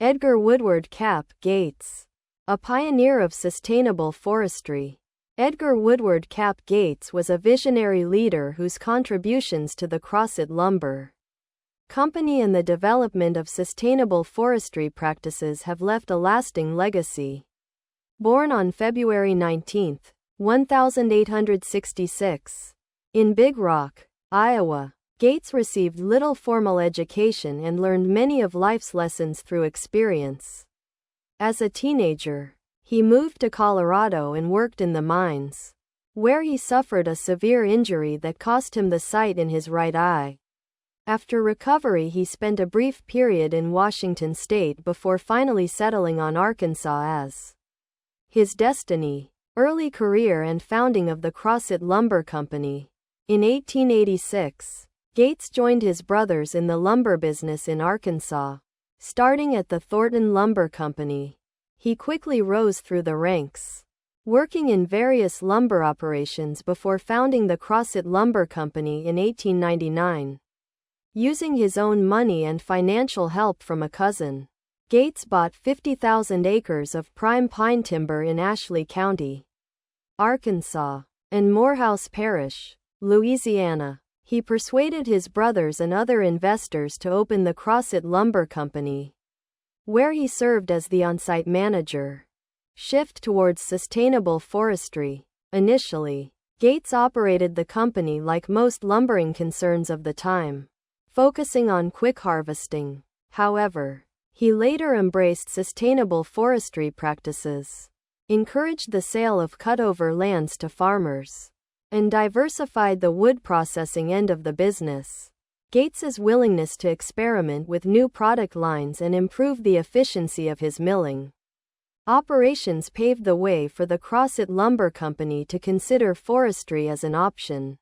Edgar Woodward Cap Gates. A pioneer of sustainable forestry. Edgar Woodward Cap Gates was a visionary leader whose contributions to the Crossett Lumber Company and the development of sustainable forestry practices have left a lasting legacy. Born on February 19, 1866, in Big Rock, Iowa, Gates received little formal education and learned many of life's lessons through experience. As a teenager, he moved to Colorado and worked in the mines, where he suffered a severe injury that cost him the sight in his right eye. After recovery, he spent a brief period in Washington state before finally settling on Arkansas as his destiny. Early career and founding of the Crossett Lumber Company. In 1886, Gates joined his brothers in the lumber business in Arkansas. Starting at the Thornton Lumber Company, he quickly rose through the ranks, working in various lumber operations before founding the Crossett Lumber Company in 1899. Using his own money and financial help from a cousin, Gates bought 50,000 acres of prime pine timber in Ashley County, Arkansas, and Morehouse Parish, Louisiana. He persuaded his brothers and other investors to open the Crossett Lumber Company, where he served as the on-site manager. Shift towards sustainable forestry. Initially, Gates operated the company like most lumbering concerns of the time, focusing on quick harvesting. However, he later embraced sustainable forestry practices, encouraged the sale of cutover lands to farmers, and diversified the wood processing end of the business. Gates's willingness to experiment with new product lines and improve the efficiency of his milling operations paved the way for the Crossett Lumber Company to consider forestry as an option.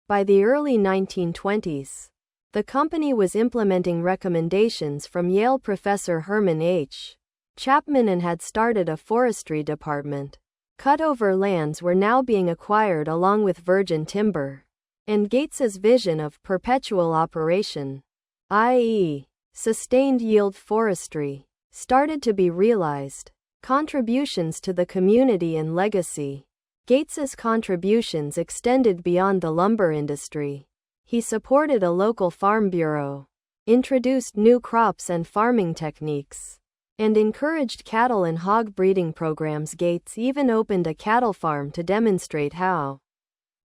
By the early 1920s, the company was implementing recommendations from Yale professor Herman H. Chapman and had started a forestry department. Cutover lands were now being acquired along with virgin timber, and Gates's vision of perpetual operation, i.e., sustained yield forestry, started to be realized. Contributions to the community and legacy. Gates's contributions extended beyond the lumber industry. He supported a local farm bureau, introduced new crops and farming techniques, and encouraged cattle and hog breeding programs. Gates even opened a cattle farm to demonstrate how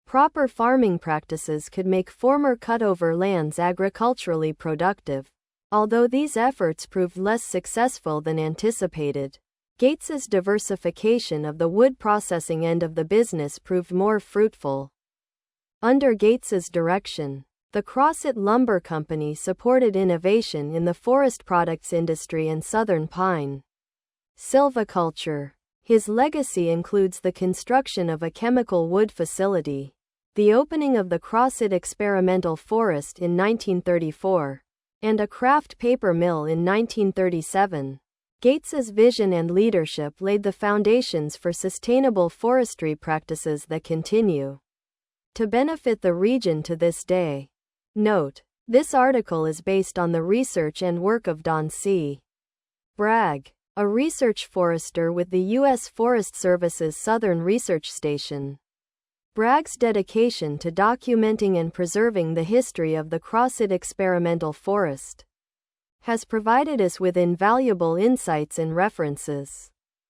proper farming practices could make former cutover lands agriculturally productive. Although these efforts proved less successful than anticipated, Gates's diversification of the wood processing end of the business proved more fruitful. Under Gates's direction, the Crossett Lumber Company supported innovation in the forest products industry and southern pine silviculture. His legacy includes the construction of a chemical wood facility, the opening of the Crossett Experimental Forest in 1934, and a craft paper mill in 1937. Gates's vision and leadership laid the foundations for sustainable forestry practices that continue to benefit the region to this day. Note: this article is based on the research and work of Don C. Bragg, a research forester with the U.S. Forest Service's Southern Research Station. Bragg's dedication to documenting and preserving the history of the Crossett Experimental Forest has provided us with invaluable insights and references.